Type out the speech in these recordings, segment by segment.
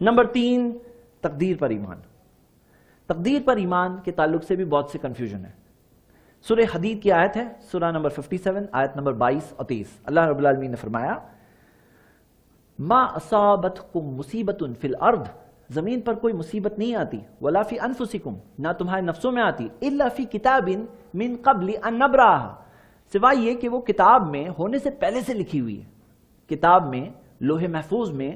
Number 3، تقدیر پر ایمان۔ تقدیر پر ایمان کے تعلق سے بھی بہت سے کنفیوژن ہے۔ سورہ حدید کی آیت ہے، سورہ نمبر 57 آیت نمبر 22 اور 23۔ اللہ رب العالمین نے فرمایا ما اصابتکم مصیبت فی الارض، زمین پر کوئی مصیبت نہیں آتی، ولا فی انفسکم، نہ تمہارے نفسوں میں آتی، الا فی کتاب من قبل ان نبرأھا، سوائے یہ کہ وہ کتاب میں ہونے سے پہلے سے لکھی ہوئی ہے، کتاب میں لوح محفوظ میں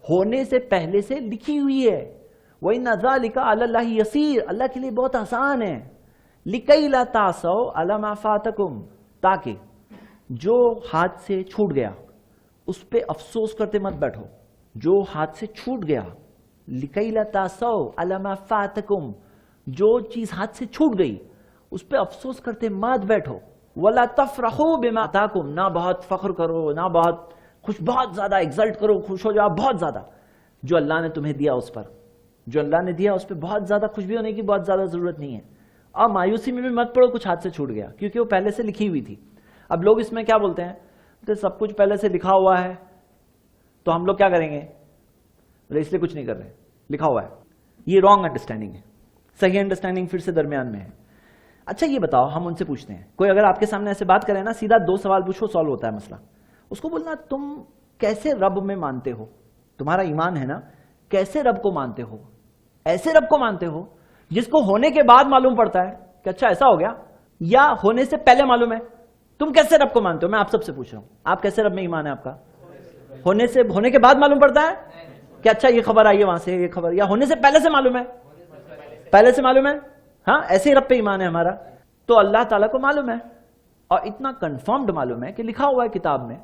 ہونے سے پہلے سے لکھی ہوئی ہے۔ وَإِنَّ ذَلِكَ عَلَى اللَّهِ يَسِيرٌ، اللہ کے لیے بہت آسان ہے۔ لِكَيْ لَا تَعْصَوْا عَلَى مَا فَاتَكُمْ، تاکہ جو ہاتھ سے چھوٹ گیا اس پہ افسوس کرتے مت بیٹھو، جو ہاتھ سے چھوٹ گیا، لِكَيْ لَا تَعْصَوْا عَلَى مَا فَاتَكُمْ، جو چیز ہاتھ سے چھوٹ گئی اس پہ افسوس کرتے مت بیٹھو۔ وَلَا تَفْرَحُوا بِمَا آتَاكُمْ، نہ بہت فخر کرو، نہ بہت خوش، بہت زیادہ ایگزلٹ کرو، خوش ہو جاؤ بہت زیادہ، جو اللہ نے تمہیں دیا اس پر، جو اللہ نے دیا اس پہ بہت زیادہ خوش بھی ہونے کی بہت زیادہ ضرورت نہیں ہے۔ اور مایوسی میں بھی مت پڑو کچھ ہاتھ سے چھوٹ گیا، کیونکہ وہ پہلے سے لکھی ہوئی تھی۔ اب لوگ اس میں کیا بولتے ہیں کہ سب کچھ پہلے سے لکھا ہوا ہے تو ہم لوگ کیا کریں گے، اس لیے کچھ نہیں کر رہے، لکھا ہوا ہے۔ یہ رانگ انڈرسٹینڈنگ ہے، صحیح انڈرسٹینڈنگ پھر سے درمیان میں ہے۔ اچھا یہ بتاؤ، ہم ان سے پوچھتے ہیں، کوئی اگر آپ کے سامنے ایسے بات کرے نا، سیدھا 2 سوال پوچھو، سالو ہوتا ہے مسئلہ۔ اس کو بولنا تم کیسے رب میں مانتے ہو، تمہارا ایمان ہے نا، کیسے رب کو مانتے ہو؟ ایسے رب کو مانتے ہو جس کو ہونے کے بعد معلوم پڑتا ہے کہ اچھا ایسا ہو گیا، یا ہونے سے پہلے معلوم ہے؟ تم کیسے رب کو مانتے ہو؟ میں آپ سب سے پوچھ رہا ہوں، آپ کیسے رب میں ایمان ہے آپ کا؟ ہونے کے بعد معلوم پڑتا ہے کہ اچھا یہ خبر آئی ہے وہاں سے، یہ خبر، یا ہونے سے پہلے سے معلوم ہے؟ پہلے سے معلوم ہے، ہاں، ایسے ہی رب پہ ایمان ہے ہمارا۔ تو اللہ تعالیٰ کو معلوم ہے، اور اتنا کنفرمڈ معلوم ہے کہ لکھا ہوا ہے کتاب میں،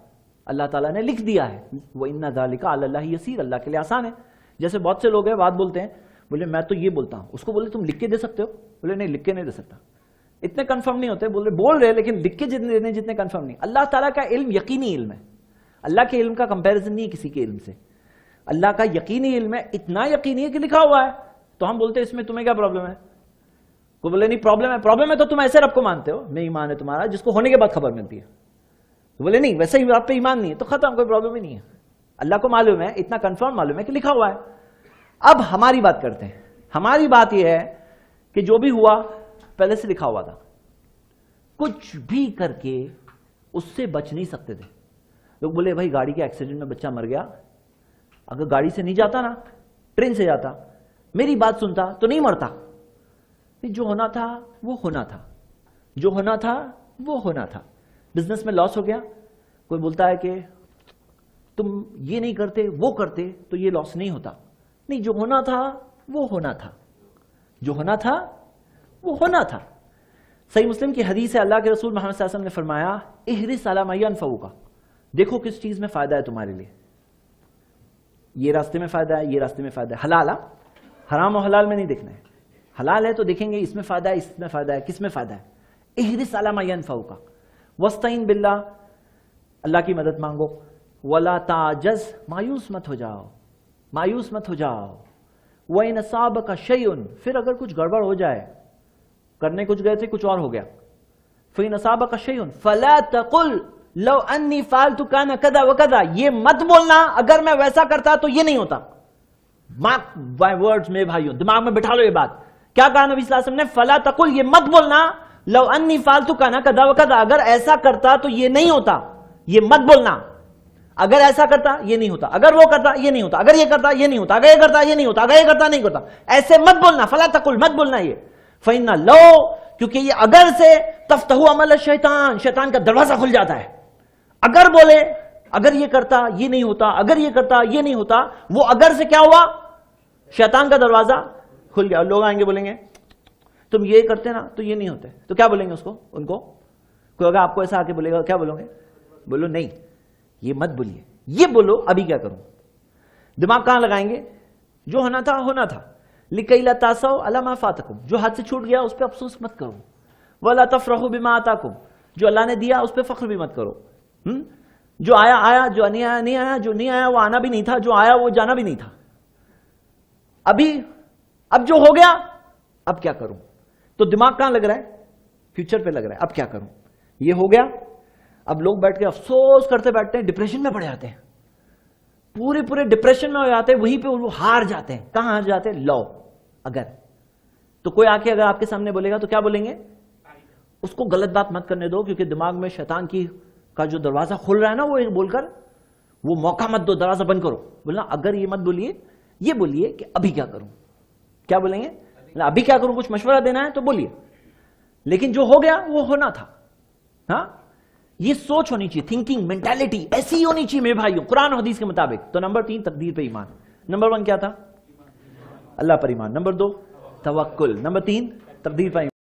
اللہ تعالیٰ نے لکھ دیا ہے۔ وَإِنَّ ذَلِكَ عَلَى اللَّهِ يَسِيرٌ، اللہ کے لیے آسان ہے۔ جیسے بہت سے لوگ ہیں بات بولتے ہیں، بولے میں تو یہ بولتا ہوں، اس کو بولے تم لکھ کے دے سکتے ہو؟ بولے نہیں، لکھ کے نہیں دے سکتا۔ اتنے کنفرم نہیں ہوتے، بول رہے لیکن لکھ کے جتنے کنفرم نہیں۔ اللہ تعالیٰ کا علم یقینی علم ہے، اللہ کے علم کا کمپیریزن نہیں ہے کسی کے علم سے۔ اللہ کا یقینی علم ہے، اتنا یقینی ہے کہ لکھا ہوا ہے۔ تو ہم بولتے ہیں اس میں تمہیں کیا پرابلم ہے؟ کوئی بولے نہیں پرابلم ہے تو تم ایسے رب کو مانتے ہو، میں ایمان ہے تمہارا جس کو ہونے کے بعد خبر ملتی ہے۔ بولے نہیں ویسے ہی آپ پہ ایمان نہیں ہے تو ختم، کوئی پرابلم ہی نہیں ہے۔ اللہ کو معلوم ہے، اتنا کنفرم معلوم ہے کہ لکھا ہوا ہے۔ اب ہماری بات کرتے ہیں۔ ہماری بات یہ ہے کہ جو بھی ہوا پہلے سے لکھا ہوا تھا، کچھ بھی کر کے اس سے بچ نہیں سکتے تھے۔ لوگ بولے بھائی گاڑی کے ایکسیڈنٹ میں بچہ مر گیا، اگر گاڑی سے نہیں جاتا نا، ٹرین سے جاتا، میری بات سنتا تو نہیں مرتا۔ جو ہونا تھا وہ ہونا تھا، جو ہونا تھا وہ ہونا تھا۔ بزنس میں لاس ہو گیا، کوئی بولتا ہے کہ تم یہ نہیں کرتے وہ کرتے تو یہ لاس نہیں ہوتا۔ نہیں، جو ہونا تھا وہ ہونا تھا، جو ہونا تھا وہ ہونا تھا۔ صحیح مسلم کی حدیث ہے، اللہ کے رسول محمد صلی اللہ علیہ وسلم نے فرمایا احرص علی ما ينفعک، دیکھو کس چیز میں فائدہ ہے تمہارے لیے، یہ راستے میں فائدہ ہے، یہ راستے میں فائدہ ہے۔ حلال، حرام و حلال میں نہیں دیکھنا ہے۔ حلال ہے تو دیکھیں گے اس میں فائدہ ہے، اس میں فائدہ ہے، کس میں فائدہ ہے۔ احرص علی ما ينفعک واستعین باللہ، اللہ کی مدد مانگو، ولا تعجز، مایوس مت ہو جاؤ، مایوس مت ہو جاؤ۔ وَإِنْ أَصَابَكَ شَيْءٌ، پھر اگر کچھ گڑبڑ ہو جائے، کرنے کچھ گئے تھے کچھ اور ہو گیا، فَإِنْ أَصَابَكَ شَيْءٌ فَلَا تَقُلْ لَوْ أَنِّي فَعَلْتُ كَانَ كَذَا وَكَذَا، یہ مت بولنا اگر میں ویسا کرتا تو یہ نہیں ہوتا۔ مارک مائی ورڈز میرے بھائیوں، دماغ میں بٹھا لو یہ بات۔ کیا کہا نبی صلی اللہ علیہ وسلم نے؟ فَلَا تَقُلْ، یہ مت بولنا، لَوْ أَنِّي فَعَلْتُ كَانَ كَذَا وَكَذَا، اگر ایسا کرتا تو یہ نہیں ہوتا، یہ مت بولنا۔ اگر ایسا کرتا یہ نہیں ہوتا، اگر وہ کرتا یہ نہیں ہوتا، اگر یہ کرتا یہ نہیں ہوتا، اگر یہ کرتا یہ نہیں ہوتا، اگر یہ کرتا نہیں ہوتا، ایسے مت بولنا۔ فلا تقل، مت بولنا یہ۔ فإن لو، کیونکہ یہ اگر سے تفتح عمل الشیطان، شیطان کا دروازہ کھل جاتا ہے۔ اگر بولے اگر یہ کرتا یہ نہیں ہوتا، اگر یہ کرتا یہ نہیں ہوتا، وہ اگر سے کیا ہوا؟ شیطان کا دروازہ کھل گیا۔ لوگ آئیں گے بولیں گے تم یہ کرتے نا تو یہ نہیں ہوتے، تو کیا بولیں گے اس کو؟ ان کو کوئی اگر آپ کو ایسا آ کے بولے گا کیا بولو گے؟ بولو نہیں یہ مت بولیے، یہ بولو ابھی کیا کروں۔ دماغ کہاں لگائیں گے؟ جو ہونا تھا ہونا تھا۔ لِكَيْ لَا تَعْصَوْا عَلَىٰ مَا فَاتَكُمْ، جو ہاتھ سے چھوٹ گیا اس پہ افسوس مت کرو۔ وَلَا تَفْرَحُوا بِمَا آتَاكُمْ، جو اللہ نے دیا اس پہ فخر بھی مت کرو۔ جو آیا آیا، جو نہیں آیا نہیں آیا، جو نہیں آیا وہ آنا بھی نہیں تھا، جو آیا وہ جانا بھی نہیں تھا۔ اب جو ہو گیا اب کیا کروں؟ تو دماغ کہاں لگ رہا ہے؟ فیوچر پہ لگ رہا ہے، اب کیا کروں؟ یہ ہو گیا، اب لوگ بیٹھ کے افسوس کرتے بیٹھتے ہیں، ڈپریشن میں پڑے جاتے ہیں۔ پورے پورے ڈپریشن میں ہو جاتے ہیں, وہیں پہ وہ ہار جاتے ہیں. کہاں ہار جاتے ہیں؟ لو. اگر تو کوئی آ کے اگر آپ کے سامنے بولے گا تو کیا بولیں گے؟ اس کو غلط بات مت کرنے دو, کیونکہ دماغ میں شیطان کا جو دروازہ کھل رہا ہے نا, وہ بول کر وہ موقع مت دو, دروازہ بند کرو. بولنا اگر یہ مت بولیے, یہ بولیے کہ ابھی کیا کروں. کیا بولیں گے؟ ابھی کیا کروں, کچھ مشورہ دینا ہے تو بولیے, لیکن جو ہو گیا وہ ہونا تھا. ہاں, یہ سوچ ہونی چاہیے, تھنکنگ مینٹالٹی ایسی ہی ہونی چاہیے میرے بھائیوں, قرآن و حدیث کے مطابق. تو نمبر 3 تقدیر پہ ایمان. نمبر 1 کیا تھا؟ اللہ پر ایمان. نمبر 2 توکل. نمبر 3 تقدیر پر ایمان.